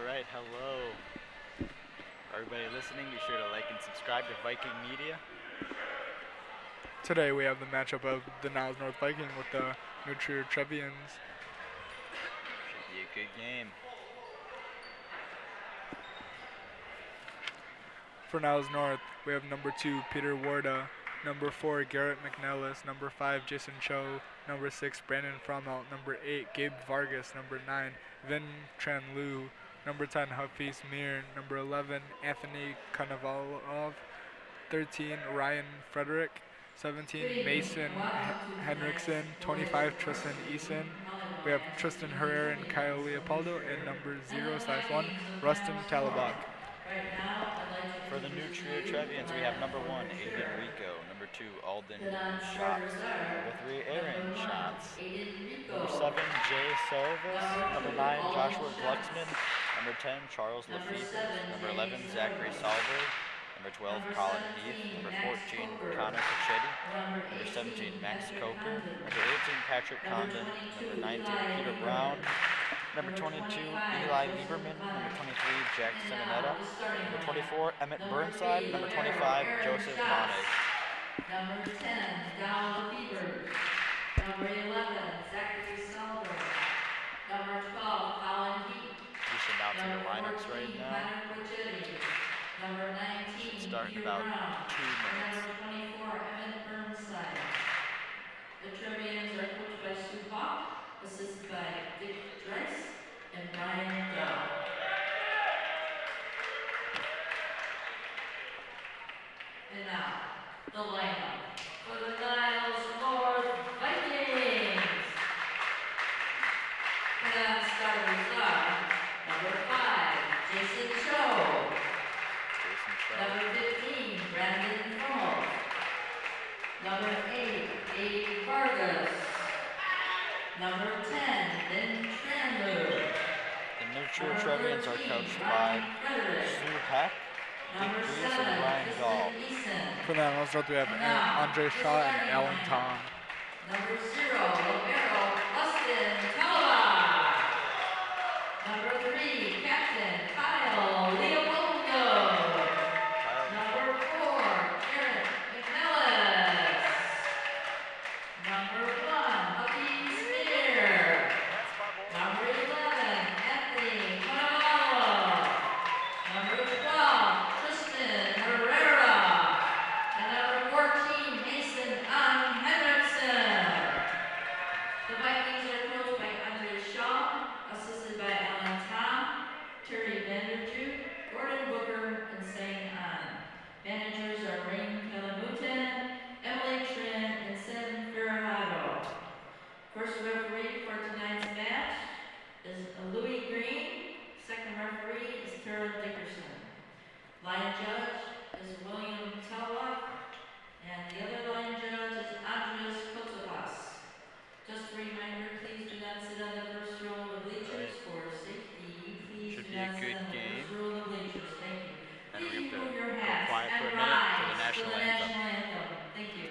Alright, hello. For everybody listening, be sure to like and subscribe to Viking Media. Today we have the matchup of the Niles North Viking with the New Trevians. Should be a good game. For Niles North, we have number 2, Peter Warda, number 4, Garrett McNellis, number 5, Jason Cho, number 6, Brandon Frommelt, number 8, Gabe Vargas, number 9, Vin Tran Lu, number 10, Hafiz Mir, number 11, Anthony Konovalov, 13, Ryan Frederick, 17, Mason Henriksen, 25, Tristan Eason. We have Tristan Herrera and Kyle Leopoldo, and number 0/1, Rustin Talabak. Right now, I'd like to For the new trio Trevians, we have number 1, Aiden Rico, number 2, Alden The Shots, non-starters are number 3, Aaron number 1, Shots, Aiden Rico. number 7, Jay Service, number 9, Alden Joshua Shots. Glucksman, number 10, Charles Number Lefevre, 7, number Jamie 11, Zachary Salberg, number 12, Number Colin 17, Heath, number Max 14, Coker. Connor Cacchetti, Number number 17, 18, Max Patrick Coker, Condon. number 18, Patrick Number Condon, 22, number 19, Eli Peter Lieberman. Brown, number 22, Eli Joseph Lieberman, Bonner. number 23, Jack And Semineta, now, the starting number lineup. 24, Emmett Number Burnside, 3, number libero 25, Aaron Joseph Schatz. Monig. Number 10, Donald Lefevre. Number 11, Zachary Salberg. Number 12, Colin Heath. Just announcing the Number lineups 14, right now. Connor Cacchetti. Number 19, Should start in Peter about Brown. 2 And minutes. number 24, Emmett Burnside. The Trevians are coached by Sue Hawk, assisted by Dick Drice and Brian Dow. And now, the lineup for the Niles North Vikings. And starters are number 5, Jason Cho. Jason Shaw. Number 15, Brandon Frommel. Number 8, Dave Vargas. Number 10, Vin Tranlu. The new trio Trevians are coached by Sue Heck, Dick Number Reese, 7, and Brian Gall. Tristan Eason. For the Niles North, we have Andre Shaw and Alan Tom. Number 0, libero Rustin Talabak. Number 3, Captain Kyle Leopoldo. Number 4, Garrett McNellis. Number 1, Hafiz Mir. Number 11, Anthony Konovalov. Number 12, Tristan Herrera. And number 14, Mason Henriksen. The Vikings are coached by Andre Shaw, assisted by Alan Tom, Terry Vanderjute, Gordon Booker, and Sang An. Managers are Rain Kalamutan, Emily Trin, and Sam Ferrado. First referee for tonight's match is Louis Green. Second referee is Tara Dickerson. Line judge is William Talbot. And the other line judge is Andres Kotsovas. Just a reminder, please do not sit on the first row of the bleachers for safety. Please Should do be a not sit good on the game. first row of the bleachers. Thank you. And we Please have to remove your go hats quiet for and a minute for the rise national anthem. national anthem. Thank you.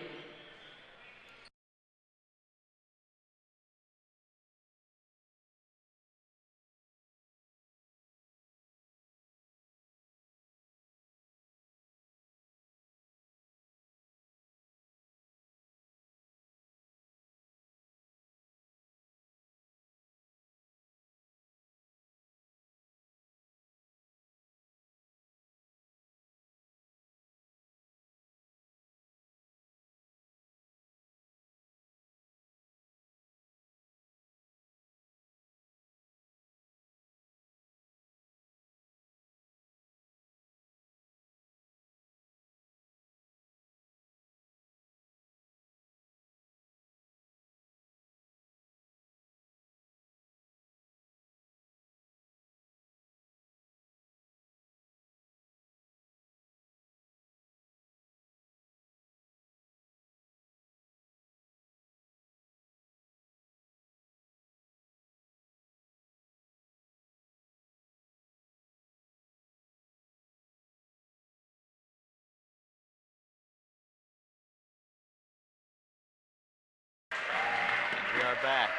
And we are back.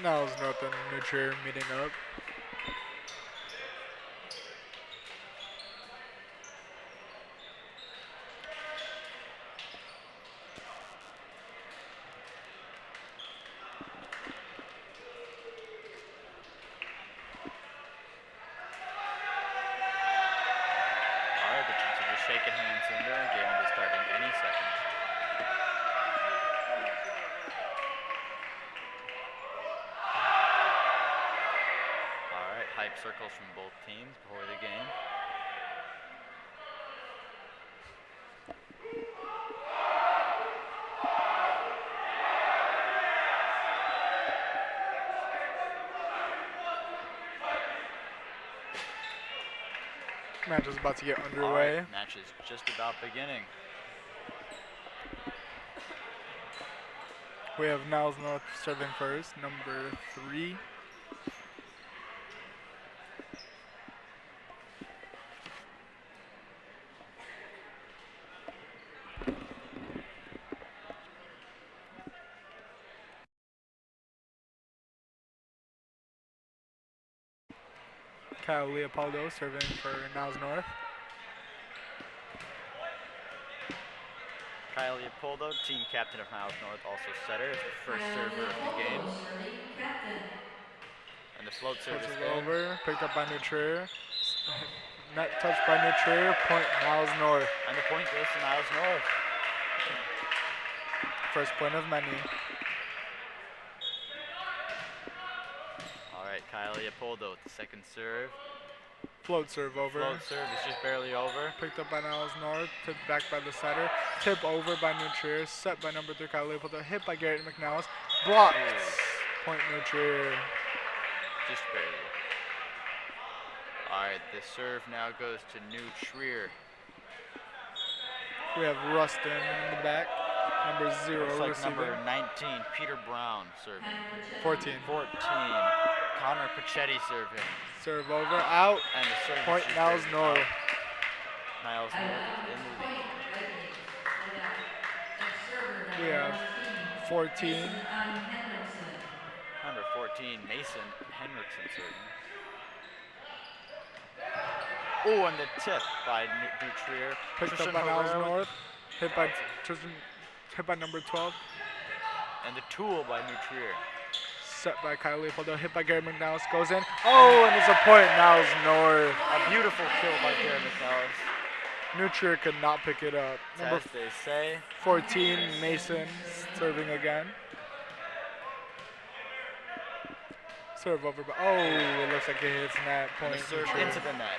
Niles North and New Trier meeting up. Alright, the teams are just shaking hands in there. Game will be starting any second. Alright, hype circles from both teams before the game. Match is about to get underway. Alright, match is just about beginning. We have Niles North serving first, number 3. Kyle Leopoldo serving for Niles North. Kyle Leopoldo, team captain of Niles North, also setter, is the first server of the game. And the float service Switches in. over, picked up by New Trier. Net touch by New Trier, point Niles North. And the point goes to Niles North. First point of many. Alright, Kyle Leopoldo with the second serve. Float serve over. Float serve is just barely over. Picked up by Niles North, tipped back by the setter. Tip over by New Trier, set by number 3 Kyle Leopoldo, hit by Garrett McNellis. Blocked. Point New Trier. Just barely. Alright, the serve now goes to New Trier. We have Rustin in the back. Number 0 Looks like receiving. number 19, Peter Brown serving. 14. 14, Connor Pachetti serving. Serve over, out. And the serve Point is just Niles barely North. out. Niles North in the lead. We have 14. Number 14, Mason Henriksen serving. Oh, and the tip by New Trier. Picked Tristan up by Niles Herrera. North. Hit by Tristan. Hit by number 12. And the tool by New Trier. Set by Kyle Leopoldo. Hit by Garrett McNellis. Goes in. Oh, and it's a point. Niles North. A beautiful kill by Garrett McNellis. New Trier could not pick it up. Number As they say. 14, Mason serving again. Serve over, but oh, it looks like it hits net. And Point. the serve New Trier. into the net.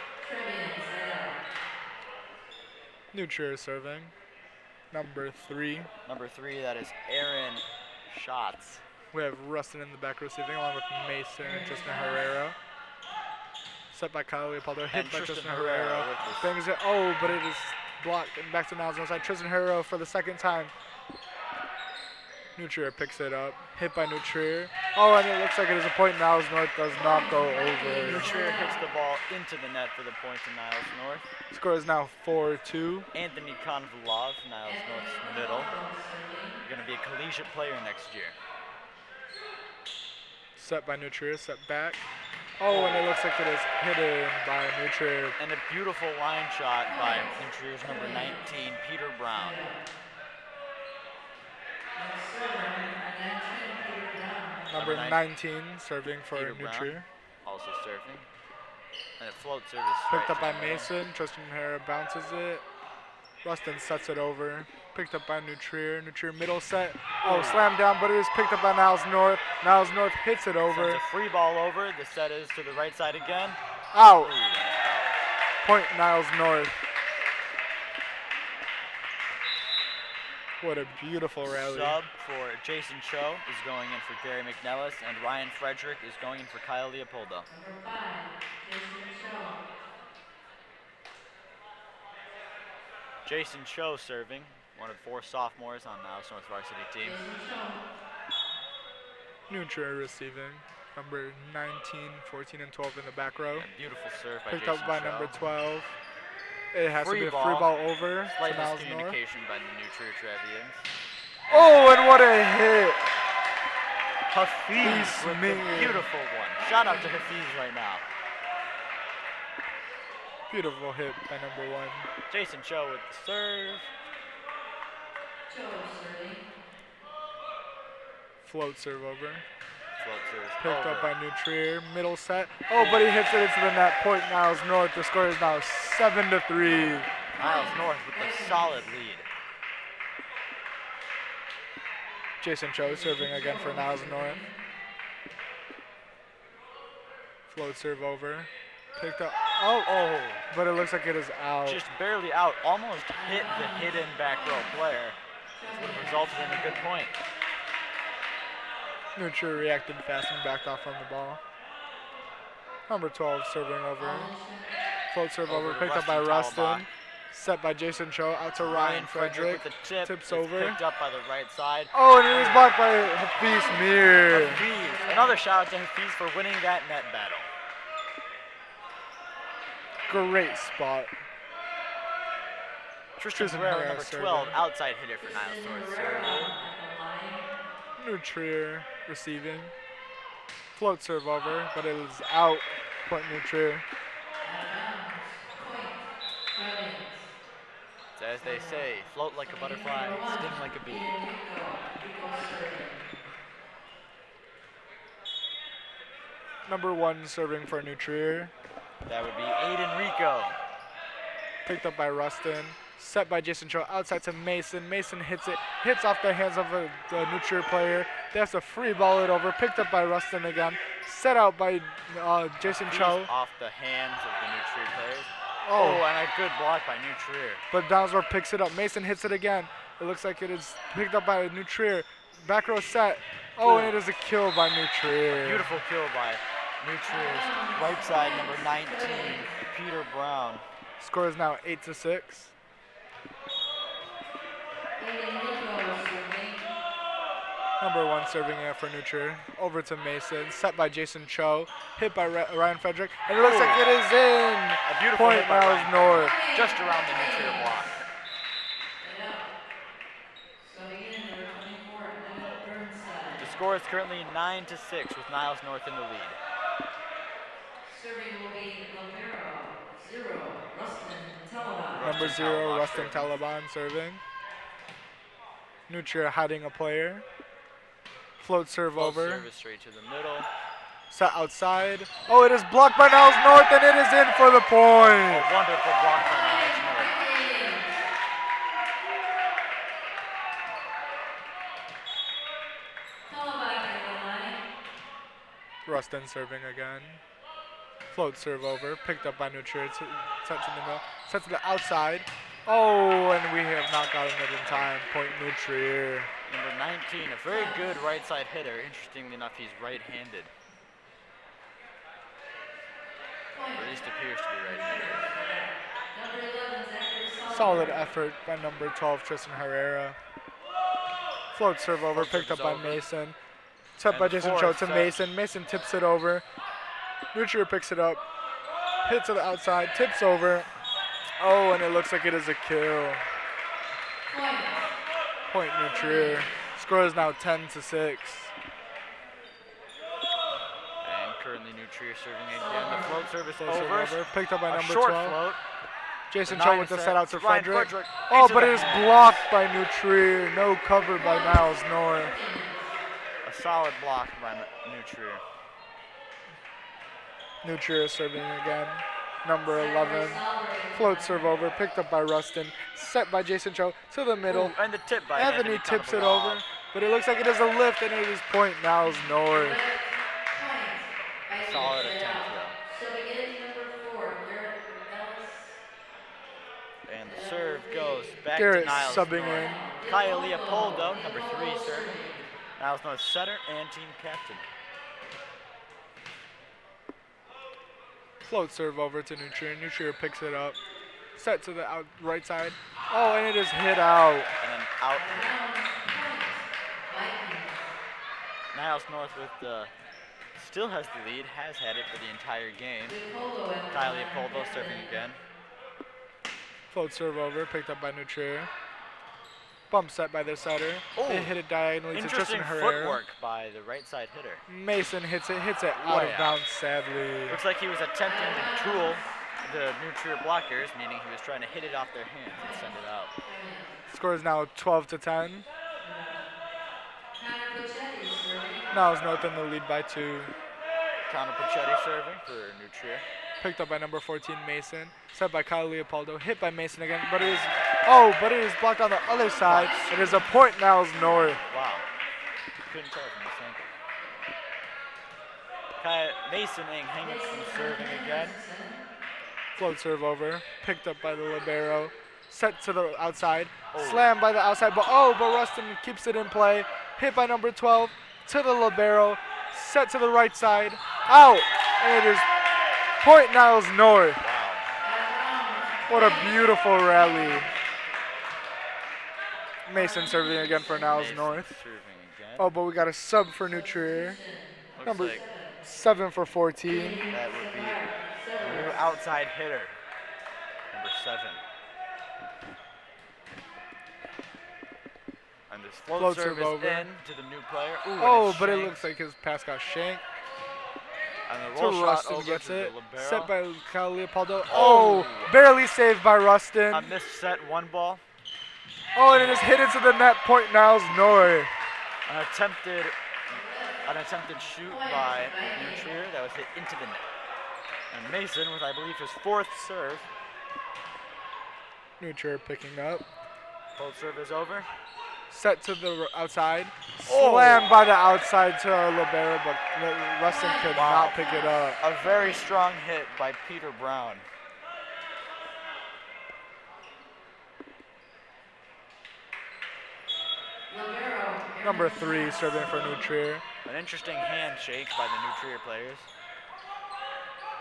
New Trier serving. Number 3. Number 3, that is Aaron Schatz. We have Rustin in the back receiving along with Mason and Tristan Herrera. Set by Kyle Leopoldo, hit And by Tristan Tristan Herrera Herrera. with this. Bangs it, oh, but it is blocked and back to Niles North. Tristan Herrera for the second time. New Trier picks it up, hit by New Trier. Oh, and it looks like it is a point. Niles North does not go over. New Trier hits the ball into the net for the point to Niles North. Score is now 4-2. Anthony Konvalov, Niles North's middle. Going to be a collegiate player next year. Set by New Trier, set back. Oh, and it looks like it is hidden by New Trier. And a beautiful line shot by New Trier's number 19, Peter Brown. Number 19 serving for Peter New Brown. Trier. Also surfing. And a float service. Picked right up by to the net. Mason. Tristan Herrera bounces it. Rustin sets it over. Picked up by New Trier. New Trier middle set. Oh, slammed down, but it is picked up by Niles North. Niles North hits it over. Sends a free ball over. The set is to the right side again. Out. Ooh, and it's out. Point Niles North. What a beautiful rally. Sub for Jason Cho is going in for Gary McNellis, and Ryan Frederick is going in for Kyle Leopoldo. Jason Cho serving, one of 4 sophomores on Niles North varsity team. New Trier receiving. Number 19, 14, and 12 in the back row. A beautiful serve by Picked Jason up by Cho. number 12. It has to Free be a ball. free ball over Slight to Niles North. miscommunication by the New Trier Trevians. Oh, and what a hit. Hafiz with the beautiful one. Shout out to Hafiz right now. Beautiful hit by number 1. Jason Cho with the serve. Cho serving. Float serve over. Float serve Picked over. up by Nutrier. Middle set. Oh, but he hits it into the net. Point Niles North. The score is now 7-3. Niles North with a solid lead. Jason Cho serving again for Niles North. Float serve over. Picked up. Oh, but it looks like it is out. Just barely out. Almost hit the hidden back row player. This would have resulted in a good point. Nutrier reacted fast and backed off on the ball. Number 12 serving over. Float serve over. Picked up by Rustin. Set by Jason Cho. Out to Ryan Frederick. With the tip. Tips It's over. Picked up by the right side. Oh, and it is blocked by Hafiz Mir. Hafiz. Another shout out to Hafiz for winning that net battle. Great spot. Tristan Herrera, number 12, outside hitter for Niles North. Nutrier receiving. Float serve over, but it is out. Point Nutrier. So as they say, float like a butterfly, sting like a bee. Number 1 serving for Nutrier. That would be Aiden Rico. Picked up by Rustin. Set by Jason Cho. Outside to Mason. Mason hits it. Hits off the hands of the Nutrier player. They have to free ball it over. Picked up by Rustin again. Set out by Jason Cho. Off the hands of the Nutrier players. Oh, And a good block by Nutrier. but Downsworth picks it up. Mason hits it again. It looks like it is picked up by Nutrier. Back row set. Oh, and it is a kill by Nutrier. Beautiful kill by Nutrier's right side, number 19, Peter Brown. Score is now 8-6. Number 1 serving it for Nutrier. Over to Mason. Set by Jason Cho. Hit by Ryan Frederick. And it looks like it is in. A beautiful Point hit by Niles Ryan North. Frederick, just around the Nutrier block. The score is currently 9-6 with Niles North in the lead. Serving will be number 0, Rustin Taliban. Number 0, Rustin Taliban serving. Nutrier hiding a player. Float serve Float over. service straight to the middle. Set outside. Oh, it is blocked by Niles North, and it is in for the point. A wonderful block by Niles North. Rustin serving again. Float serve over. Picked up by Nutrier. Touch in the middle. Sets to the outside. Oh, and we have not gotten it in time. Point Nutrier. Number 19, a very good right side hitter. Interestingly enough, he's right-handed. Or at least appears to be right-handed. Solid effort by number 12, Tristan Herrera. Float serve over. Float Picked up serve by is over. Mason. Set And by the Jason Cho fourth to set. Mason. Mason tips it over. Nutrier picks it up. Hits to the outside. Tips over. Oh, and it looks like it is a kill. Point Nutrier. Score is now 10-6. And currently Nutrier serving again. The float service Float serve over. over. Picked up by A number short 12. float. Jason The Cho 9 with the set set out to Ryan Frederick. Frederick Oh, into but the it is net. blocked by Nutrier. No cover by Niles North. A solid block by Nutrier. Nutrier serving again. Number 11. Float serve over. Picked up by Rustin. Set by Jason Cho to the middle. Ooh, and the tip by Anthony tips it over. But it looks like it is a lift, and it is point Niles North. Solid attempt though. And the serve goes back Garrett to Niles subbing North. in. Kyle Leopoldo, number 3 serving. Niles North setter and team captain. Float serve over to Nutrier. Nutrier picks it up. Set to the right side. Oh, and it is hit out. And then out. Niles North with still has the lead, has had it for the entire game. Kyle Leopoldo serving again. Float serve over. Picked up by Nutrier. Bump set by the setter. Oh, They hit it diagonally to interesting Tristan Herrera. footwork by the right side hitter. Mason hits it out Way of out. bounds, sadly. Looks like he was attempting to tool the New Trier blockers, meaning he was trying to hit it off their hands and send it out. Score is now 12-10. Connor Puccetti serving. Niles North in the lead by 2. Connor Puccetti serving for New Trier. Picked up by number 14, Mason. Set by Kyle Leopoldo. Hit by Mason again, but it is blocked on the other side. It is a point Niles North. Wow. Couldn't tell from this angle. Mason Henningsen serving again. Float serve over. Picked up by the libero. Set to the outside. Oh. Slammed by the outside, but Rustin keeps it in play. Hit by number 12 to the libero. Set to the right side. Out. And it is point Niles North. Wow. What a beautiful rally. Mason serving again for Niles Mason North. serving again. Oh, but we got a sub for New Trier. Looks Number like 7 for 14. that would be the new outside hitter. Number 7. And this float serve is over. in to the new player. Ooh, and Oh, it's but it shanked. looks like his pass got shanked. And the To roll shot Rustin over gets to it. the libero. Set by Kyle Leopoldo. Oh. Oh, barely saved by Rustin. A missed set 1 ball. Oh, and it is hit into the net. Point Niles North. An attempted shoot by New Trier that was hit into the net. And Mason with, I believe, his 4th serve. New Trier picking up. Cold serve is over. Set to the outside. Oh. Slammed by the outside to libero, but Rustin could Wow. not pick it up. A very strong hit by Peter Brown. Libero. Number 3 serving for New Trier. An interesting handshake by the New Trier players.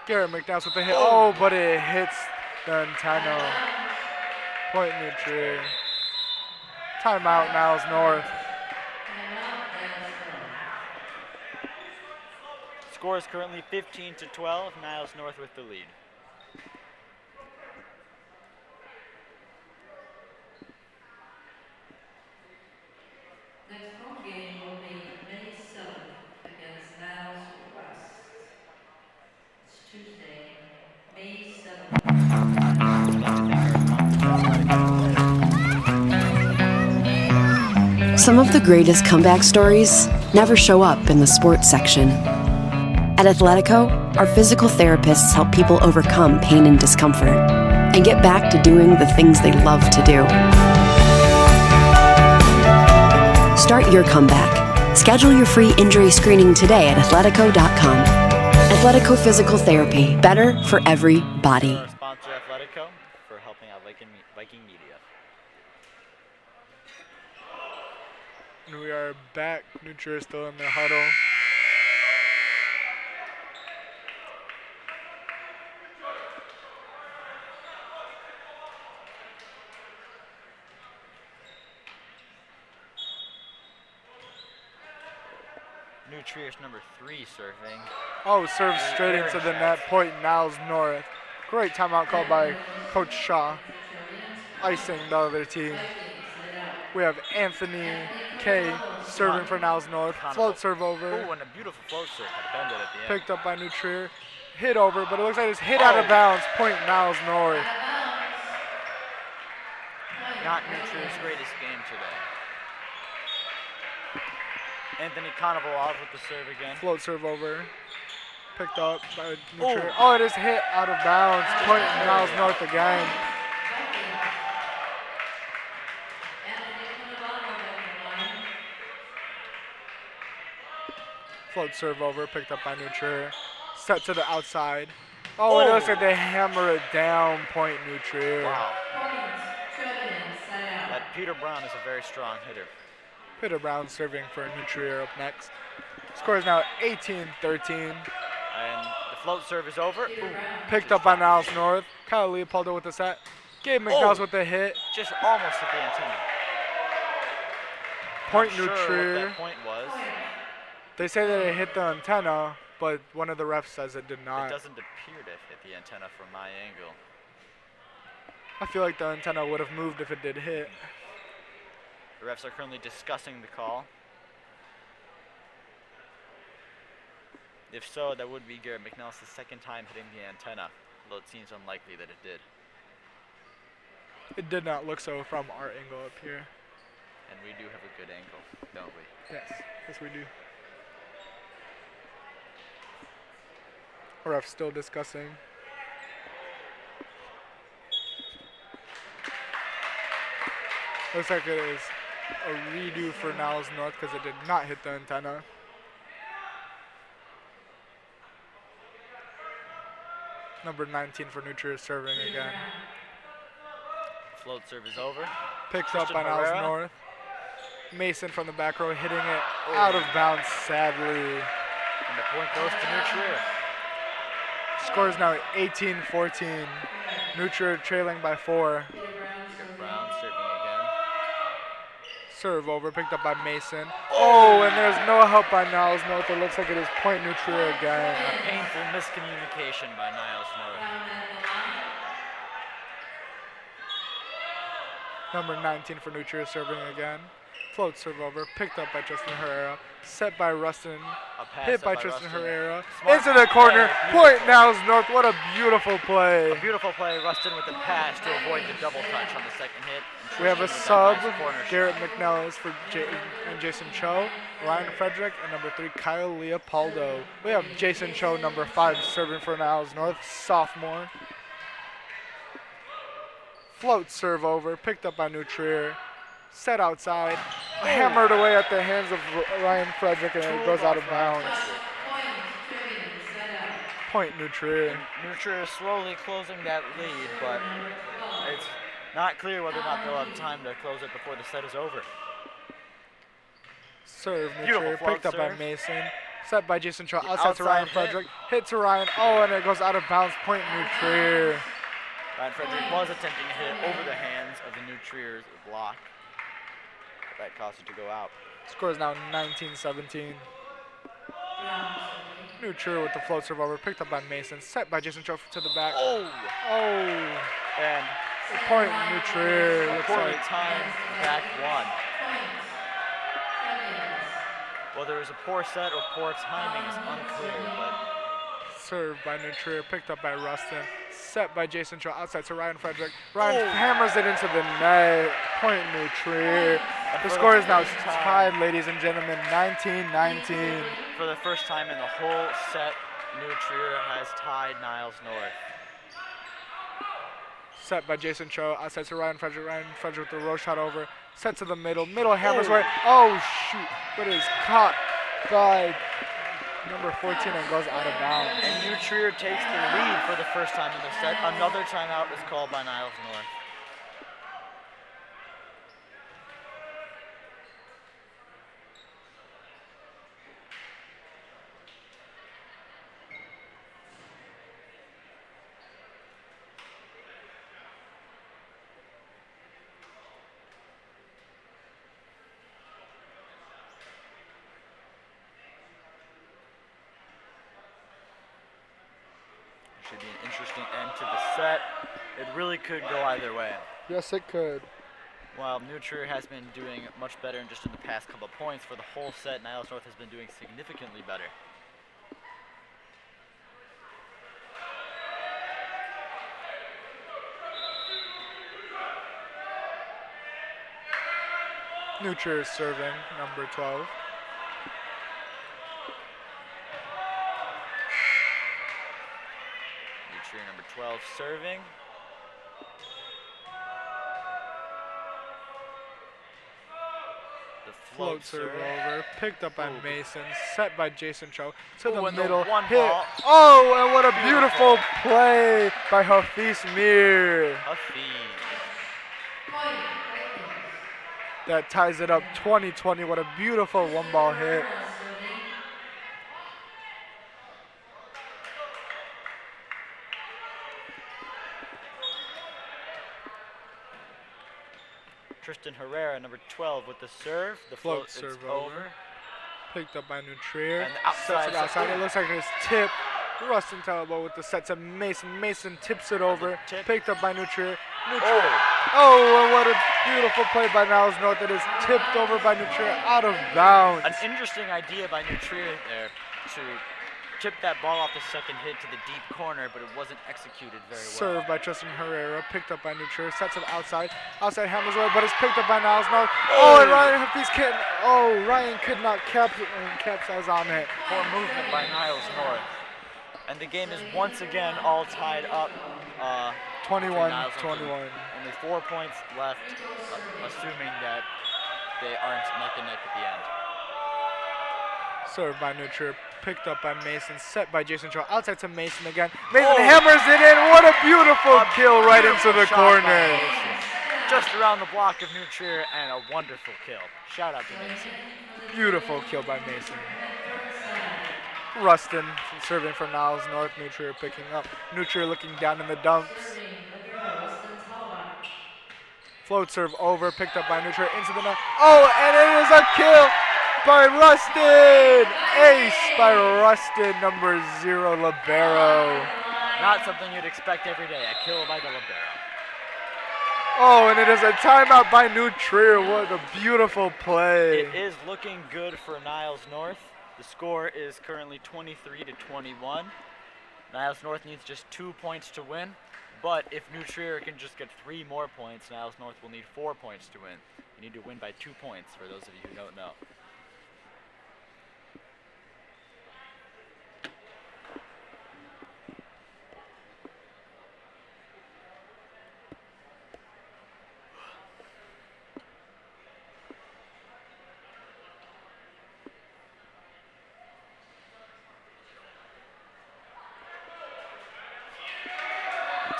Garrett McNiles with the hit. Oh, but it hits the antenna. Point New Trier. Timeout, Niles North. Score is currently 15-12. Niles North with the lead. Next home game will be May 7th against Niles West. It's Tuesday, May 7th. Some of the greatest comeback stories never show up in the sports section. At Athletico, our physical therapists help people overcome pain and discomfort and get back to doing the things they love to do. Start your comeback. Schedule your free injury screening today at athletico.com. Athletico Physical Therapy. Better for every body. Our sponsor, Athletico, for helping out Viking Media. And we are back. New Trier still in their huddle. New Trier's number 3 serving. Oh, serves straight into the net. Point Niles North. Great timeout called by Coach Shaw. Icing the other team. We have Anthony K serving for Niles North. Float serve over. Oh, and a beautiful float serve. Bended at the end. Picked up by New Trier. Hit over, but it looks like it's hit out of bounds. Point Niles North. Not New Trier's greatest game today. Anthony Konovalov with the serve again. Float serve over. Picked up by New Trier. Oh, it is hit out of bounds. Point Niles North again. Float serve over. Picked up by New Trier. Set to the outside. Oh, it looks like they hammer it down. Point New Trier. Wow. Trevians, side out. That Peter Brown is a very strong hitter. Peter Brown serving for New Trier up next. Score is now 18-13. And the float serve is over. Ooh, Picked up by Niles North. Kyle Leopoldo with the set. Gabe McNiles with the hit. just almost hit the antenna. Point Not New sure what Trier. that point was. They say that it hit the antenna, but one of the refs says it did It not. doesn't appear to have hit the antenna from my angle. I feel like the antenna would have moved if it did hit. The refs are currently discussing the call. If so, that would be Garrett McNelis' second time hitting the antenna, although it seems unlikely that it did. It did not look so from our angle up here. And we do have a good angle, don't we? Yes, we do. Ref still discussing. Looks like it is a redo for Niles North because it did not hit the antenna. Number 19 for New Trier serving again. Float serve is over. Picked up by Christian Niles Herrera. North. Mason from the back row hitting it out of bounds, sadly. And the point goes to New Trier. Score is now 18-14. New Trier trailing by 4. Brown serving again. Serve over, picked up by Mason. Oh, and there's no help by Niles North. It looks like it is point New Trier again. A painful miscommunication by Niles North. Number 19 for New Trier serving again. Float serve over, picked up by Justin Herrera. Set by Rustin. A pass Hit up by by Tristan Rustin. Herrera. Smart Into the corner. play, Point beautiful. Niles North. What a beautiful play. A beautiful play, Rustin with the pass to avoid the double touch on the second hit. And We have a Tristan with that sub, nice corner shot. Garrett McNellis for and Jason Cho, Ryan Frederick, and number 3, Kyle Leopoldo. We have Jason Cho, number 5, serving for Niles North, sophomore. Float serve over, picked up by New Trier. Set outside, hammered away at the hands of Ryan Frederick, and it goes out of bounds. Point New Trier. New Trier is slowly closing that lead, but it's not clear whether or not they'll have time to close it before the set is over. Serve New Beautiful Trier, float picked up by serve. Mason. Set by Jason Cho, The outside to Ryan outside hit. Frederick. Hit to Ryan, oh, and it goes out of bounds. Point New Trier. Ryan Frederick was attempting to hit over the hands of the New Trier's block. But that caused it to go out. Score is now 19-17. New Trier with the float serve over, picked up by Mason. Set by Jason Cho to the back. Oh! Oh, And point New Trier. a Looks poorly like timed back one. Whether it was a poor set or poor timing is unclear, but serve by New Trier, picked up by Rustin. Set by Jason Cho, outside to Ryan Frederick. Ryan hammers it into the net. Point New Trier. The for score the is now first time- tied, ladies and gentlemen, 19-19. for the first time in the whole set, New Trier has tied Niles North. Set by Jason Cho, outside to Ryan Frederick. Ryan Frederick with the row shot over. Set to the middle. Middle hammers away. Oh, shoot. But it is caught by number 14 and goes out of bounds. And New Trier takes the lead for the first time in the set. Another timeout is called by Niles North. Should be an interesting end to the set. It really could go either way. Yes, it could. While New Trier has been doing much better in just in the past couple of points, for the whole set, Niles North has been doing significantly better. New Trier is serving, number 12. New Trier number 12 serving. The Float serve serve. over, picked up by Ooh. Mason, set by Jason Cho to Ooh, the and the middle, one hit. ball. Oh, and what a beautiful Beautiful. play by Hafiz Mir. A feed. That ties it up 20-20. What a beautiful one-ball hit. Tristan Herrera, number 12, with the serve. The Float float serve is over. Picked up by New Trier. And the Sets outside it outside. set. It looks like it's tip. Rustin Talbot with the set to Mason. Mason tips it over. tip. Picked up by New Trier. Oh, and what a beautiful play by Niles North. It is tipped over by New Trier out of bounds. An interesting idea by New Trier there to tip that ball off the second hit to the deep corner, but it wasn't executed very well. Served by Tristan Herrera, picked up by New Trier, set to the outside. Outside hammers away, but it's picked up by Niles North. Oh, and Ryan could not capsize on it. Poor movement by Niles North. And the game is once again all tied up. 21-21. Only 4 points left, assuming that they aren't neck and neck at the end. Served by New Trier, picked up by Mason, set by Jason Cho. Outside to Mason again. Mason hammers it in. What a beautiful kill right into the corner. Just around the block of New Trier and a wonderful kill. Shout out to Mason. Beautiful kill by Mason. Rustin serving for Niles North. New Trier picking up. New Trier looking down in the dumps. Float serve over, picked up by New Trier into the net. Oh, and it is a kill by Rustin! Ace by Rustin, number 0, libero. Not something you'd expect every day, a kill by the libero. Oh, and it is a timeout by New Trier. What a beautiful play. It is looking good for Niles North. The score is currently 23-21. Niles North needs just 2 points to win, but if New Trier can just get 3 more points, Niles North will need 4 points to win. You need to win by 2 points, for those of you who don't know.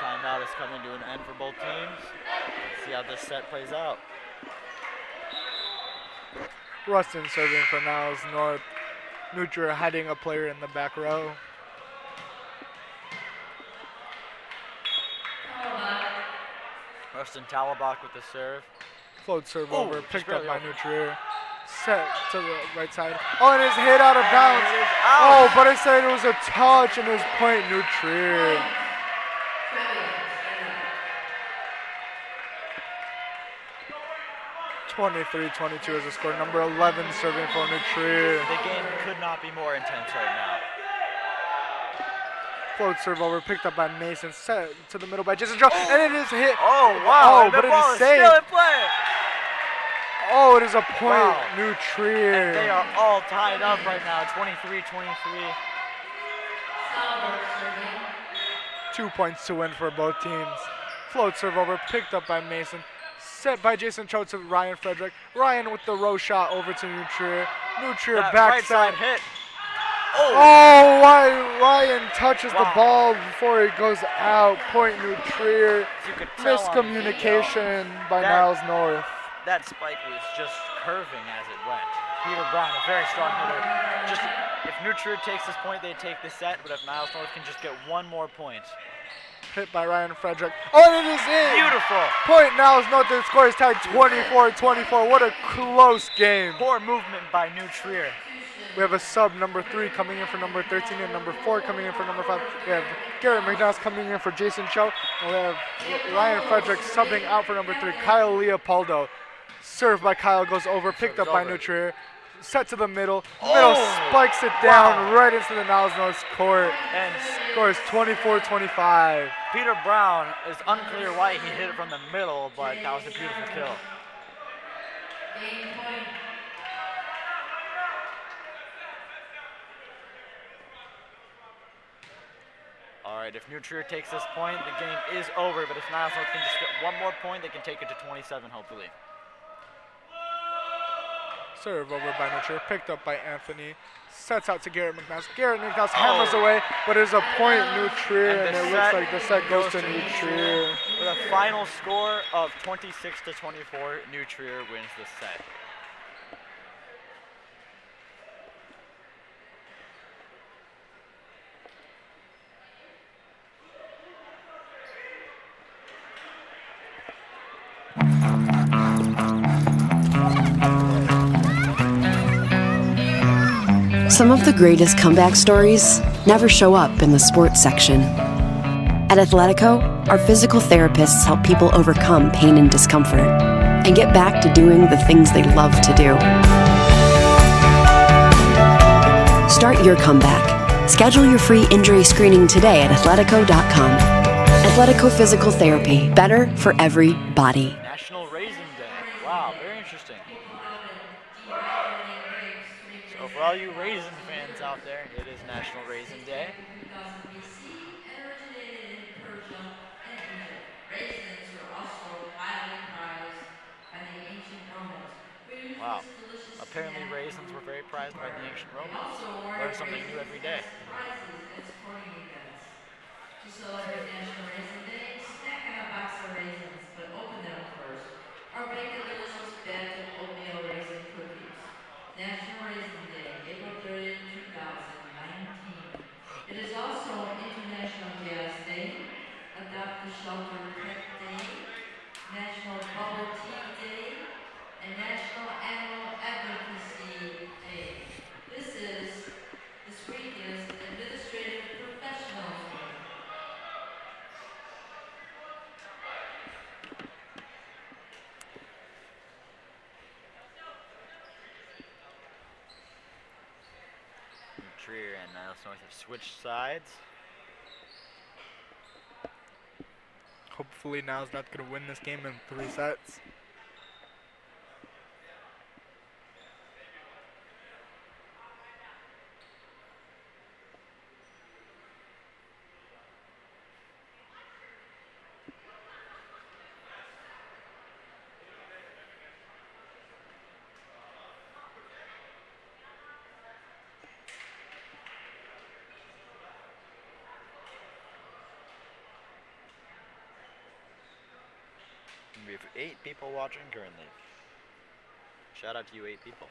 Timeout is coming to an end for both teams. Let's see how this set plays out. Rustin serving for Niles North. New Trier hiding a player in the back row. Rustin Talabach with the serve. Float serve over, picked up by New Trier. Set to the right side. Oh, and it's hit out of bounds. Oh, but it said it was a touch and it was point New Trier. 23-22 is the score. Number 11 serving for New Trier. The game could not be more intense right now. Float serve over, picked up by Mason, set to the middle by Jason Joe, and it is hit. Oh, wow. Oh, but it is still saved. in play. Oh, it is a point, Wow. New Trier. And they are all tied up right now, 23-23. 2 points to win for both teams. Float serve over, picked up by Mason, set by Jason Cho to Ryan Frederick. Ryan with the row shot over to New Trier. New Trier That right backside. side hit. Oh, Ryan touches the ball before it goes out. Point New Trier. You could tell on Miscommunication by That- Niles North. That spike was just curving as it went. Peter Brown, a very strong hitter. Just if New Trier takes this point, they take the set. But if Niles North can just get 1 more point. Hit by Ryan Frederick. Oh, and it is in. Beautiful. Point Niles North. The score is tied 24-24. What a close game. Poor movement by New Trier. We have a sub, number 3 coming in for number 13 and number 4 coming in for number 5. We have Garrett McDonald coming in for Jason Cho. And we have Ryan Frederick subbing out for number 3, Kyle Leopoldo. Served by Kyle, goes over, picked up by New Trier. Set to the middle. Middle spikes it down right into the Niles North court. And Scores 24-25. Peter Brown is unclear why he hit it from the middle, but that was a beautiful kill. All right, if New Trier takes this point, the game is over, but if Niles North can just get 1 more point, they can take it to 27, hopefully. Serve over by New Trier, picked up by Anthony. Sets out to Garrett McNass. Garrett McNass hammers away, but it is a point New Trier, and it looks like the set goes to New Trier. With a final score of 26-24, New Trier wins the set. Some of the greatest comeback stories never show up in the sports section. At Athletico, our physical therapists help people overcome pain and discomfort and get back to doing the things they love to do. Start your comeback. Schedule your free injury screening today at athletico.com. Athletico Physical Therapy. Better for every body. National Raisin Day. Wow, very interesting. So for all you raisin fans out there, it is National Raisin Day. 3000 BC and originated in Persia and Egypt. Raisins were also highly prized by the ancient Romans. We use Wow. this delicious Apparently snack raisins were very prized by the ancient and Romans. also awarded Learn something new raisins every day. as prizes at sporting events. To celebrate National Raisin Day, snack on a box of raisins, but open them first. Or bake a delicious batch of oatmeal raisin cookies. National Raisin Day, April 30th, 2019. It is also International Gas Day, Adopt a Shelter Pet Day, National Bubble Tea Day, and National Animal Advocacy Day. This week is Administrative Professionals Week. Trier and Niles North have switched sides. Hopefully Niles not going to win this game in 3 sets. We have 8 people watching currently. Shout out to you 8 people.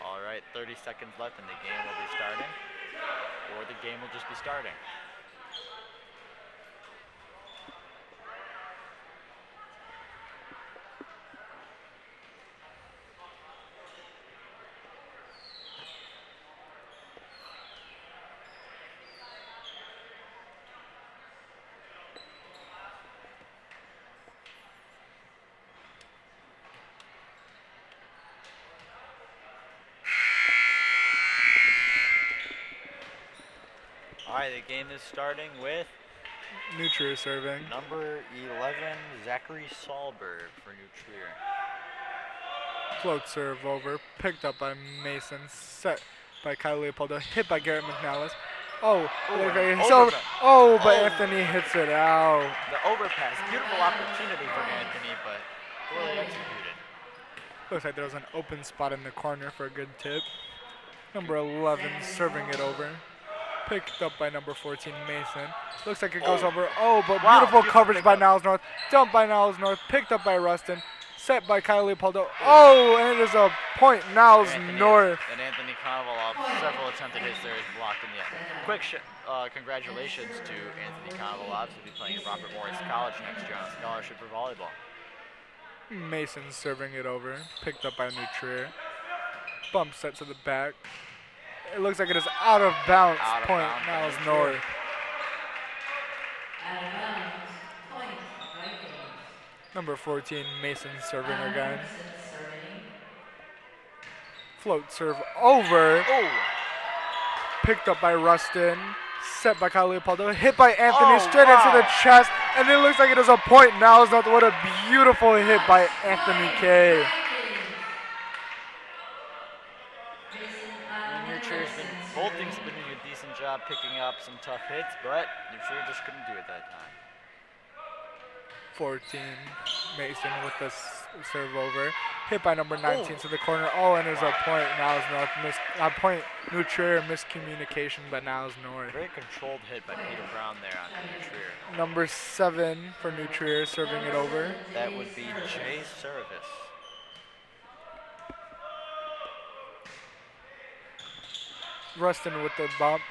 All right, 30 seconds left and the game will be starting. Or the game will just be starting. All right, the game is starting with New Trier serving. number 11, Zachary Sahlberg for New Trier. Float serve over. Picked up by Mason. Set by Kyle Leopoldo. Hit by Garrett McNellis. Oh, overpass. but Anthony hits it out. The overpass, beautiful opportunity for Anthony, but poorly executed. Looks like there was an open spot in the corner for a good tip. Number 11 serving it over. Picked up by number 14, Mason. Looks like it goes over. Oh, but Wow, beautiful beautiful coverage by pickup. Niles North. Dumped by Niles North. Picked up by Rustin. Set by Kyle Leopoldo. Oh, and it is a point, Niles North. And Anthony Konovalov, several attempted hits there, is blocked in the end. Quick congratulations to Anthony Konovalov, who'll be playing at Robert Morris College next year on a scholarship for volleyball. Mason serving it over. Picked up by New Trier. Bump set to the back. It looks like it is out of bounds. Out of Point, bounds by Niles New North. Trier. Out of bounds, point, Vikings. Number 14, Mason serving again. Anderson serving. Float serve over. Oh, Picked up by Rustin. Set by Kyle Leopoldo. Hit by Anthony Oh, straight into the wow. chest. And it looks like it is a point. Niles North. What a beautiful hit by Anthony K. and New Trier's been, both teams have been doing a decent job picking up some tough hits, but New Trier just couldn't do it that time. 14, Mason with the serve over. Hit by number 19 to the corner. Oh, and there's a point. Niles North missed. Point. New Trier miscommunication by Niles North. Very controlled hit by Peter Brown there on New Trier. Number 7 for New Trier serving it over. That would be Jay Service. Rustin with the bump.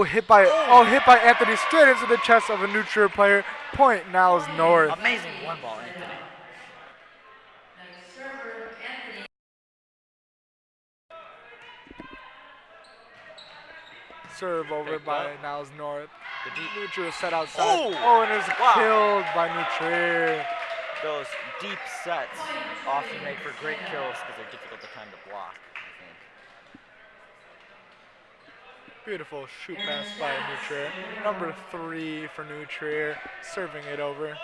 Hit by Anthony straight into the chest of a New Trier player. Point Niles North. Amazing one ball, Anthony. Next server, Anthony. Serve over Picked by up. Niles North. The deep, Nutrier set outside. Oh! And it's Wow. killed by Nutrier. those deep sets often make for great kills because they're difficult to kind of block, I think. Beautiful shoot pass by Nutrier. Number 3 for Nutrier, serving it over.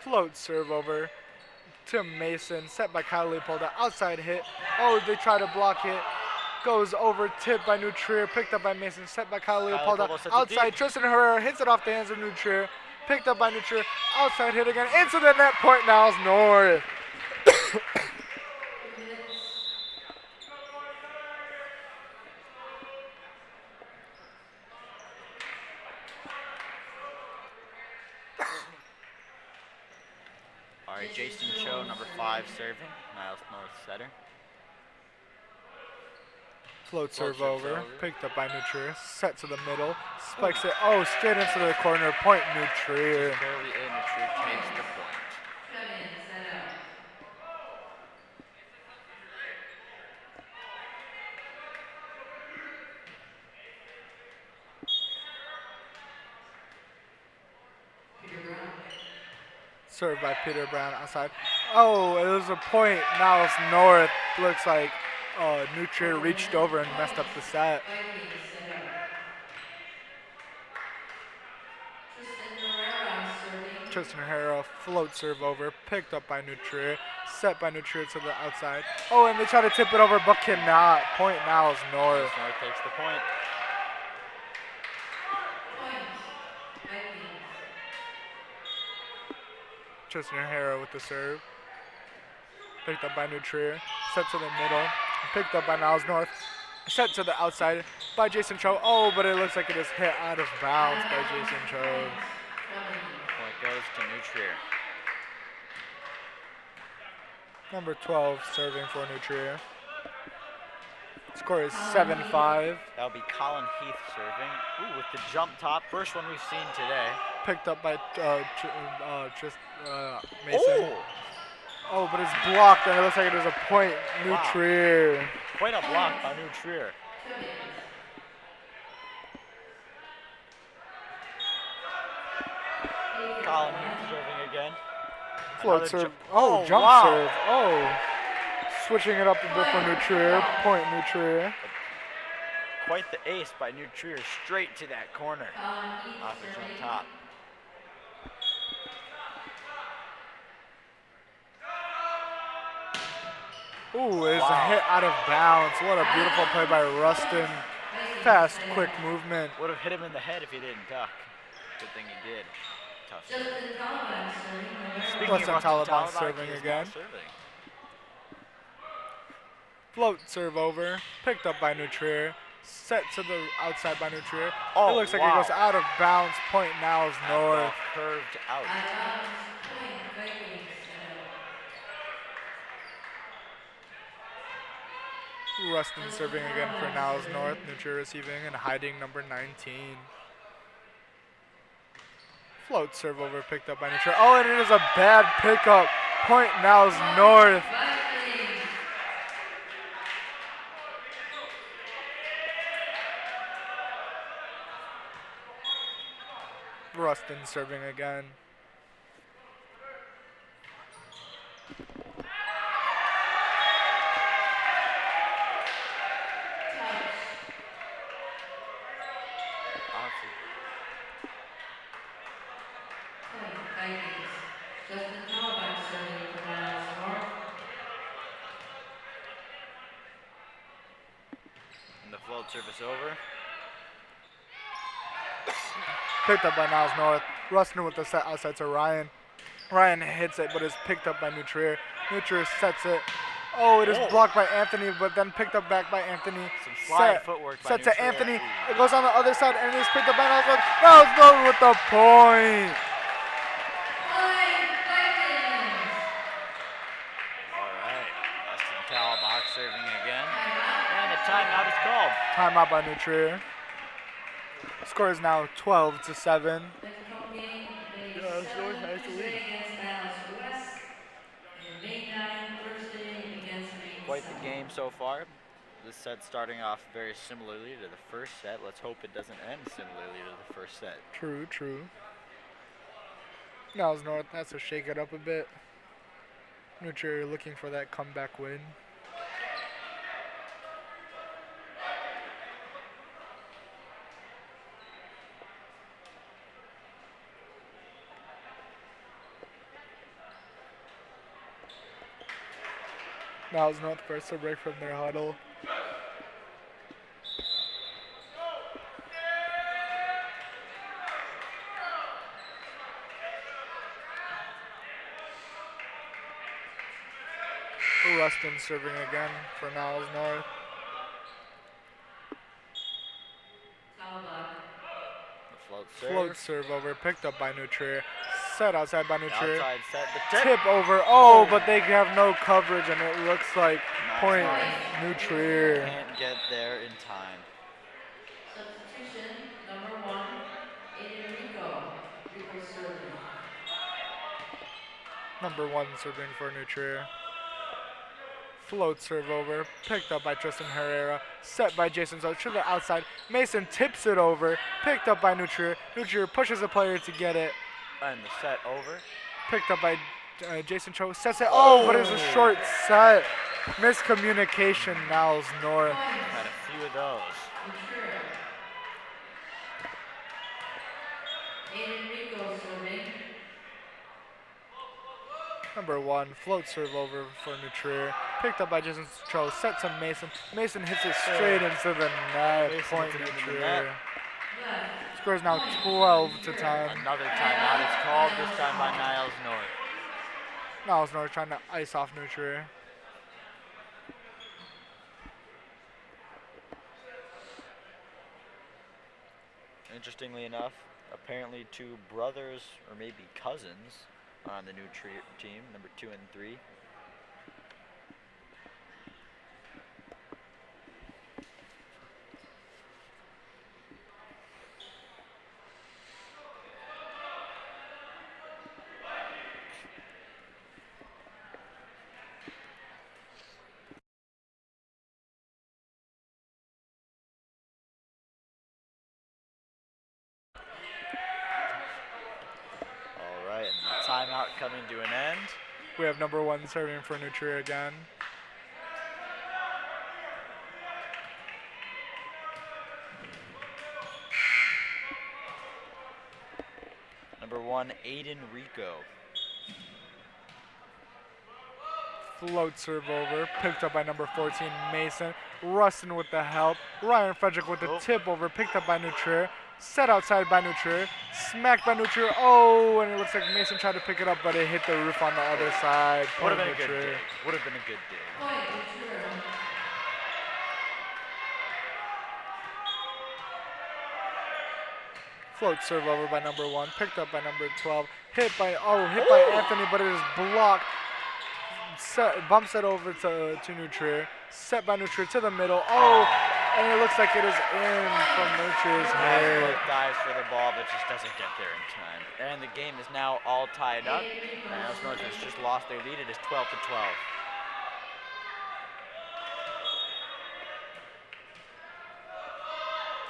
Float serve over to Mason, set by Kyle Leopolda. Outside hit. Oh, they try to block it. Goes over, tipped by Nutrier, picked up by Mason, set by Kyle Leopolda. Leopoldo sets it Outside, deep. Tristan Herrera hits it off the hands of Nutrier. Picked up by Nutrier. Outside hit again. Into the net. Point Niles North. All right, Jason Cho, number 5, serving. Niles North setter. Float serve serves over. over. Picked up by Nutrier. Set to the middle. Spikes it. Oh, straight into the corner. Point Nutrier. Just barely in, Trier takes the point. Trevians set up. Peter Brown. Served by Peter Brown outside. Oh, it was a point. Niles North. Looks like Nutrier reached over and messed up the set. Vikings set up. Tristan Herrera serving. Tristan Herrera float serve over. Picked up by Nutrier. Set by Nutrier to the outside. Oh, and they try to tip it over, but cannot. Point Niles North. North takes the point. Point. Vikings. Tristan Herrera with the serve. Picked up by Nutrier. Set to the middle. Picked up by Niles North. Set to the outside by Jason Cho. Oh, but it looks like it is hit out of bounds by Jason Cho. Point goes to Nutrier. Number 12 serving for Nutrier. Score is 7-5. That'll be Colin Heath serving. Ooh, with the jump top. First one we've seen today. Picked up by Mason. Oh! Oh, but it's blocked, and it looks like it is a point. Nutrier. Quite a block by Nutrier. Colin Heath serving again. Float Another serve. ju- Oh, Oh, jump wow. serve. Oh. Switching it up a bit for Nutrier. Point Nutrier. Quite the ace by Nutrier, straight to that corner off the jump top. Ooh, it is a Wow. hit out of bounds. What a beautiful play by Rustin. Fast, quick movement. Would have hit him in the head if he didn't duck. Good thing he did. Tough serve. Justin Taliban serving. Speaking Rustin of Rustin Taliban Taliban, serving he is again. now serving. Float serve over. Picked up by Nutrier. Set to the outside by Nutrier. Oh, it looks like wow. it goes out of bounds. Point Niles That ball North. curved out. Point. Vikings set up. Rustin serving again for Niles North. Nutrier receiving and hiding number 19. Float serve over. Picked up by Nutrier. Oh, and it is a bad pickup. Point Niles North. Vikings. Rustin serving again. Honestly, Point. Vikings. Justin Taliban serving for Niles North. and the float service over. Picked up by Niles North. Rustin with the set outside to Ryan. Ryan hits it, but is picked up by Nutrier. Nutrier sets it. Oh, it is Oh. blocked by Anthony, but then picked up back by Anthony. Some slide Set. footwork by Set to Nutrier. Anthony. Ooh. It goes on the other side, and it is picked up by Niles North. Niles North with the point. Point. Vikings. All right. Austin Talbot serving again. Timeout. And a timeout is called. Timeout by Nutrier. Score is now 12-7. Mexico game, they North has the lead. Against Niles West. And Main 9 Thursday against Main Quite 7. the game so far. This set starting off very similarly to the first set. Let's hope it doesn't end similarly to the first set. True, true. Niles North has to shake it up a bit. New Trier looking for that comeback win. Niles North first to break from their huddle. Rustin serving again for Niles North. Float serve over, picked up by New Trier. Set outside by New Trier. Outside set, the tip. Tip over. Oh, but they have no coverage, and it looks like point New Trier. Can't get there in time. Substitution number 1, Aiden Rico. Rico serving. Number 1 serving for New Trier. Float serve over, picked up by Tristan Herrera, set by Jason Zo to the outside. Mason tips it over, picked up by New Trier. New Trier pushes a player to get it. And the set over. Picked up by Jason Cho, sets it. Oh, but it's a short set. Miscommunication, Niles North. Had a few of those. Aiden Rico serving. Number 1, float serve over for New Trier. Picked up by Jason Cho, set to Mason. Mason hits it straight into the net. Point New Trier. Score is now 12 to 10. Another timeout is called, this time by Niles North. Niles North trying to ice off New Trier. Interestingly enough, apparently 2 brothers, or maybe cousins, on the new team, number 2 and 3. Timeout coming to an end. We have number 1 serving for New Trier again. Number 1, Aiden Rico. Float serve over, picked up by number 14, Mason. Rustin with the help. Ryan Frederick with the tip over, picked up by New Trier. Set outside by New Trier. Smacked by New Trier. Oh, and it looks like Mason tried to pick it up, but it hit the roof on the other side. Would have been a good day. Would have been a good day. Float serve over by number 1, picked up by number 12. Hit by Anthony, but it is blocked. Bumps it over to New Trier. Set by New Trier to the middle. Oh, and it looks like it is in from New Trier's head. Dives for the ball, but just doesn't get there in time. And the game is now all tied up. Niles North has just lost their lead. It is 12 to 12.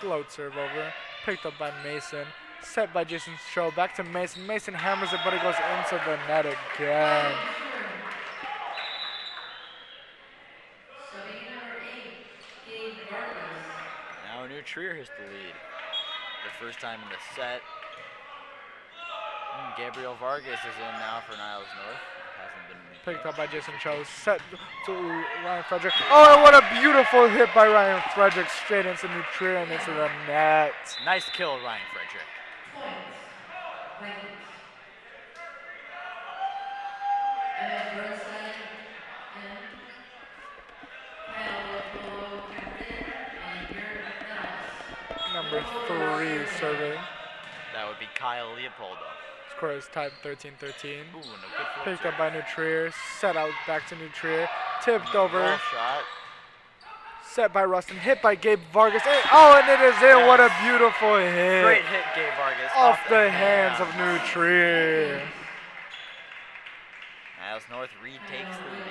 Float serve over, picked up by Mason. Set by Jason Cho, back to Mason. Mason hammers it, but it goes into the net again. Now New Trier has the lead. The first time in the set. Gabriel Vargas is in now for Niles North. Hasn't been picked up by Jason Cho. Set to Ryan Frederick. Oh, what a beautiful hit by Ryan Frederick. Straight into New Trier and into the net. Nice kill, Ryan Frederick. Number 3 serving. That would be Kyle Leopoldo. Score is tied 13-13. Ooh, no good picked up by New Trier. Set out back to New Trier. Tipped over. Shot. Set by Rustin, hit by Gabe Vargas. Oh, and it is in. What a beautiful hit. Great hit, Gabe Vargas. Off the hands of New Trier. Niles North retakes the lead.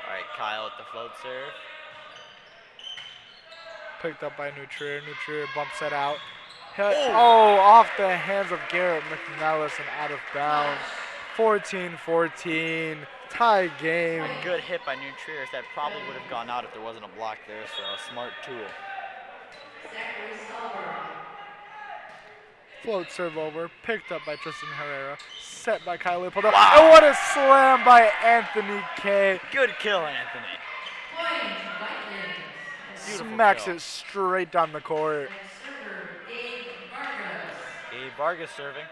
All right, Kyle at the float serve. Picked up by New Trier. New Trier bumps it out. Oh, off the hands of Garrett McNellis and out of bounds. 14-14, tie game. A good hit by New Trier. That probably would have gone out if there wasn't a block there, so a smart tool. Float serve over, picked up by Tristan Herrera, set by Kyle Leopoldo. Wow. And what a slam by Anthony K. Good kill, Anthony. Smacks it straight down the court. Gabe Vargas serving.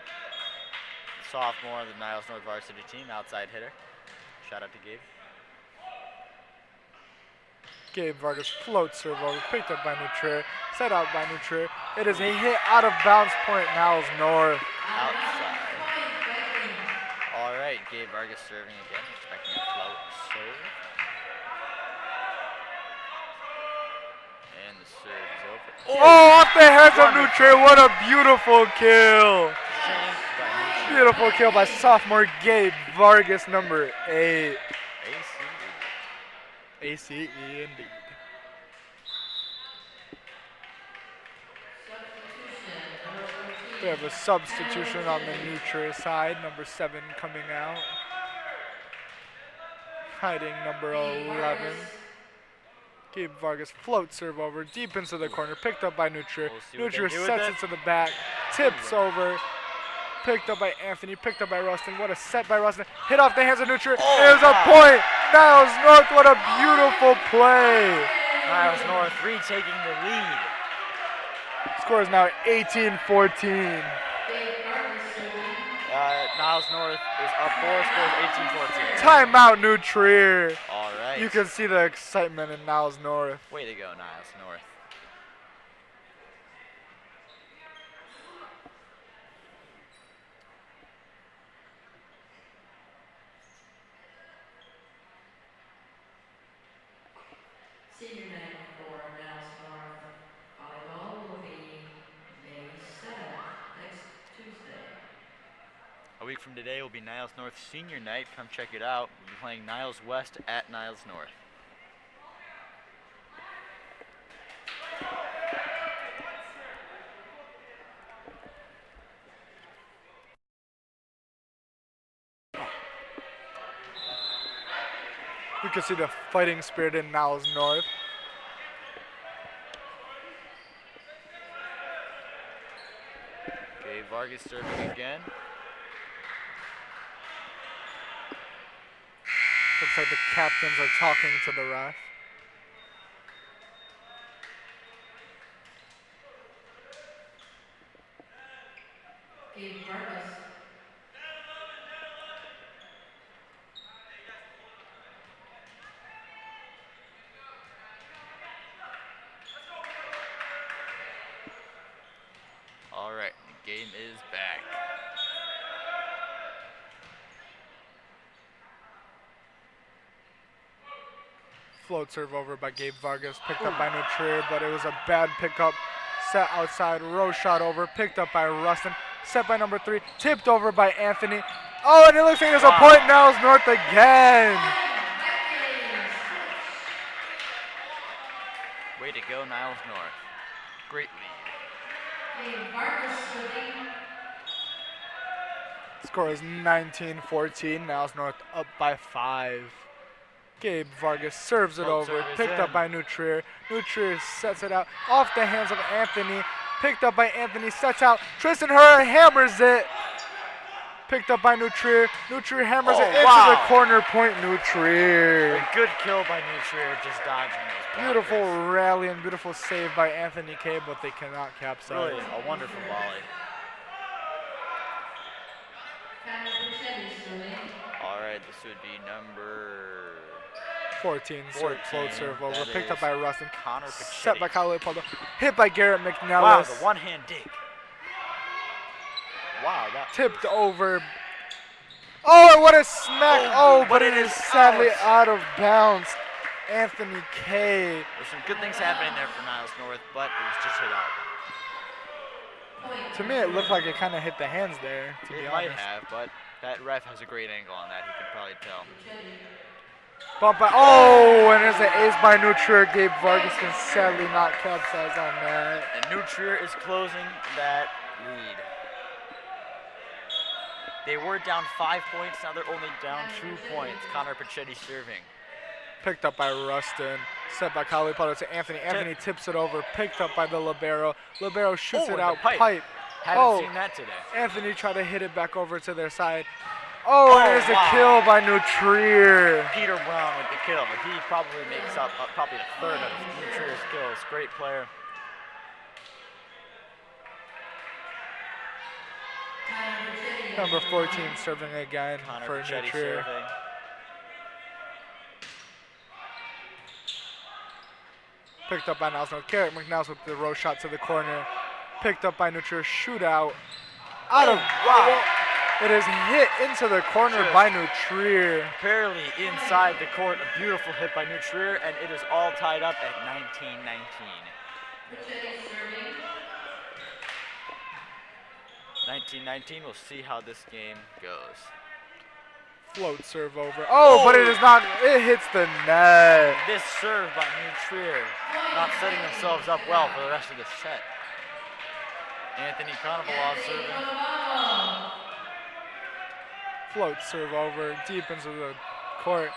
Sophomore of the Niles North varsity team, outside hitter. Shout out to Gabe. Gabe Vargas float serve over, picked up by New Trier, set out by New Trier. It is a hit out of bounds point, Niles North. Outside. All right, Gabe Vargas serving again, expecting a float serve. And the serve is over. Oh, off the hands of New Trier, what a beautiful kill. Beautiful kill by sophomore Gabe Vargas, number 8. ACE indeed. We have a substitution on the New Trier side, number 7 coming out. Hiding number 11. Gabe Vargas float serve over, deep into the corner, picked up by New Trier. New Trier sets it to the back, tips over. Picked up by Anthony, picked up by Rustin. What a set by Rustin. Hit off the hands of New Trier. There's a point. Niles North, what a beautiful play. Niles North retaking the lead. Score is now 18-14. Niles North is up 4, scores 18-14. Timeout, New Trier. All right. You can see the excitement in Niles North. Way to go, Niles North. Senior night for Niles North volleyball will be May 7th, next Tuesday. A week from today will be Niles North Senior Night. Come check it out. We'll be playing Niles West at Niles North. You can see the fighting spirit in Niles North. Gabe Vargas serving again. Looks like the captains are talking to the ref. Gabe Vargas. All right, the game is back. Float serve over by Gabe Vargas, picked up by New Trier, but it was a bad pickup. Set outside, row shot over, picked up by Rustin, set by number 3, tipped over by Anthony. Oh, and it looks like there's a point. Niles North again. Way to go, Niles North. Great lead. Gabe Vargas serving. Score is 19-14. Niles North up by 5. Gabe Vargas serves it Float over, serve is picked up in. by New Trier. New Trier sets it out off the hands of Anthony. Picked up by Anthony, sets out. Tristan Herrera hammers it. Picked up by New Trier. New Trier hammers it into the corner point. New Trier. A good kill by New Trier, just dodging those Beautiful blockers. rally and beautiful save by Anthony K, but they cannot capsize. Really a wonderful volley. Connor Buccetti serving. All right, this would be number 14, 14, float serve over, that picked up is by Rustin, Connor set by Pachetti. Kyle Leopoldo, hit by Garrett McNellis, Wow, the one-hand dig. Wow, that tipped over. Oh, and what a a smack. Oh, but it is sadly out of bounds. Anthony K. There's some good things happening there for Niles North, but it was just hit out. To me, it looked like it kind of hit the hands there, to be It honest. might have, but that ref has a great angle on that. He can probably tell. Bump by, oh, and there's an ace by New Trier. Gabe Vargas can sadly not capsize on that. And New Trier is closing that lead. They were down 5 points, now they're only down 2 points. Connor Pachetti serving. Picked up by Rustin, set by Kalipoto to Anthony. Anthony tips it over, picked up by the libero. Libero shoots it out, pipe. Haven't seen that today. Anthony tried to hit it back over to their side. Oh, and there's a kill by New Trier. Peter Brown with the kill. He probably makes up probably a third of New Trier's kills. Great player. Number 14 serving again Connor for New Pachetti Trier. serving. Picked up by Niles North. Garrett McNiles with the row shot to the corner. Picked up by New Trier. Shootout. Out of wow. It is hit into the corner by New Trier. Barely inside the court. A beautiful hit by New Trier, and it is all tied up at 19-19. 19-19. We'll see how this game goes. Float serve over. Oh, but it is not. It hits the net. This serve by New Trier, not setting themselves up well for the rest of the set. Anthony Konovalov serving. Float serve over, deep into the court.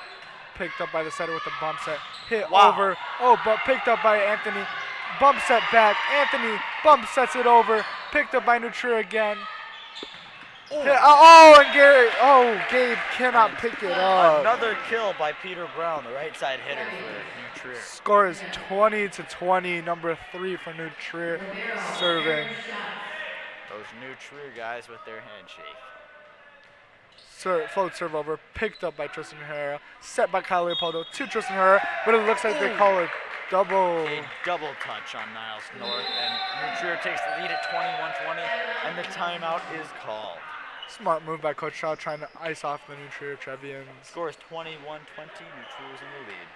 Picked up by the setter with the bump set. Hit Wow. over. Oh, but picked up by Anthony. Bump set back. Anthony bump sets it over. Picked up by New Trier again. And Gary. Oh, Gabe cannot pick it up. Another kill by Peter Brown, the right side hitter for New Trier. Score is 20-20. Number 3 for New Trier serving. Those New Trier guys with their handshake. Float serve over, picked up by Tristan Herrera, set by Kyle Leopoldo to Tristan Herrera, but it looks like they call it double. A double touch on Niles North, and New Trier takes the lead at 21-20, and the timeout is called. Smart move by Coach Shaw trying to ice off the New Trier Trevians. Score is 21-20, New Trier is in the lead.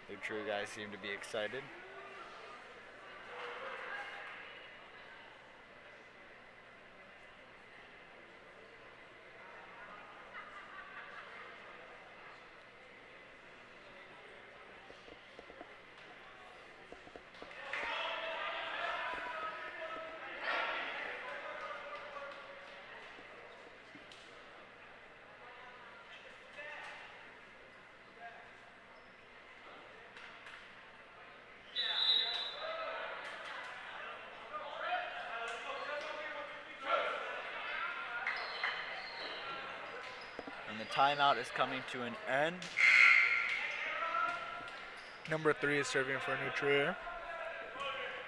New Trier guys seem to be excited. And the timeout is coming to an end. Number 3 is serving for New Trier.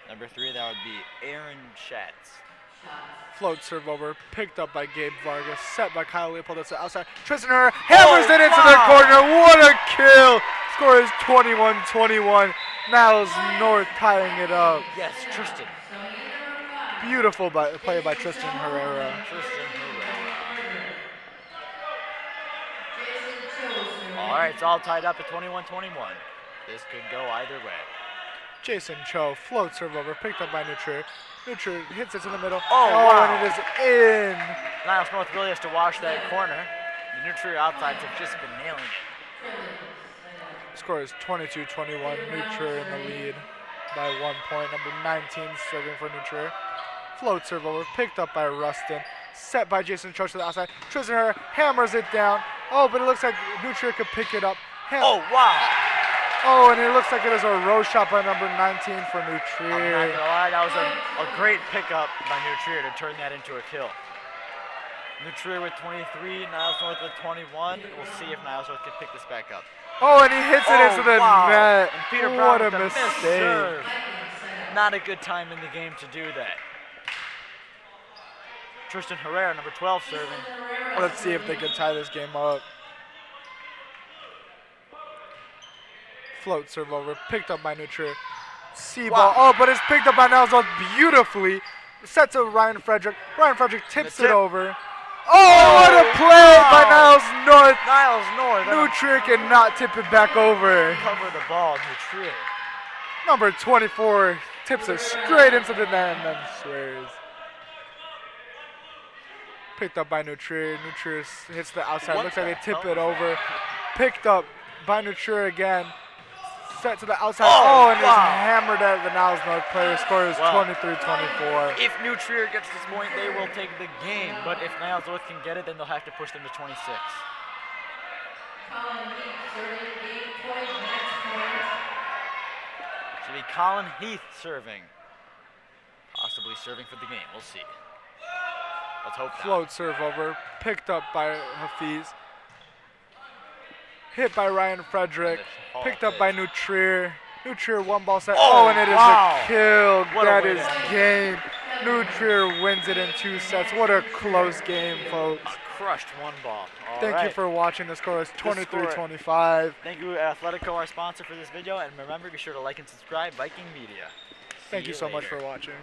Number 3, that would be Aaron Schatz. Float serve over, picked up by Gabe Vargas, set by Kyle Leopoldo to the outside. Tristan Herrera hammers it into the corner. What a kill! Score is 21-21. Niles North tying it up. Yes, Tristan. Beautiful play by Tristan Herrera. All right, it's all tied up at 21-21. This could go either way. Jason Cho, float serve over, picked up by New Trier. New Trier hits it to the middle. Wow. And it is in. Niles North really has to wash that corner. The New Trier outsides have just been nailing it. Score is 22-21. New Trier in the lead by 1 point. Number 19 serving for New Trier. Float serve over, picked up by Rustin. Set by Jason Cho to the outside. Tristan Herrera hammers it down. Oh, but it looks like New Trier could pick it up. Oh, wow. Oh, and it looks like it is a row shot by number 19 for New I'm Trier. not gonna lie, that was a great pickup by New Trier to turn that into a kill. New Trier with 23, Niles North with 21. We'll see if Niles North can pick this back up. Oh, and he hits it into the net. And Peter Brown What a with the missed mistake. serve. Not a good time in the game to do that. Tristan Herrera, number 12, serving. Let's see if they can tie this game up. Float serve over, picked up by New Trier. C ball. Oh, but it's picked up by Niles North beautifully. Set to Ryan Frederick. Ryan Frederick tips tip. it over. Oh, what a play by Niles North. Niles North. New Trier cannot tip it back over. Cover the ball, New Trier. Number 24 tips it straight into the net and then swears. Picked up by New Trier. New Trier hits the outside. What Looks like they the tip hell it was over. Picked up by New Trier again. Set to the outside. Oh, And wow. it's hammered at the Niles North player. Score is Wow. 23-24. If New Trier gets this point, they will take the game. But if Niles North can get it, then they'll have to push them to 26. Colin Heath serving 8-point match point. Should be Colin Heath serving. Possibly serving for the game. We'll see. Let's hope not. Float serve over. Picked up by Hafiz. Hit by Ryan Frederick. Oh, Picked up hit. by New Trier. New Trier one ball set. Oh, And it is wow. a kill. What a That way is to end. game. New Trier wins it in 2 sets. What a close game, folks. Crushed one ball. All Thank you right. for watching. The score is score- 23-25. Thank you, Athletico, our sponsor for this video. And remember, be sure to like and subscribe, Viking Media. Thank See you so much later. for watching.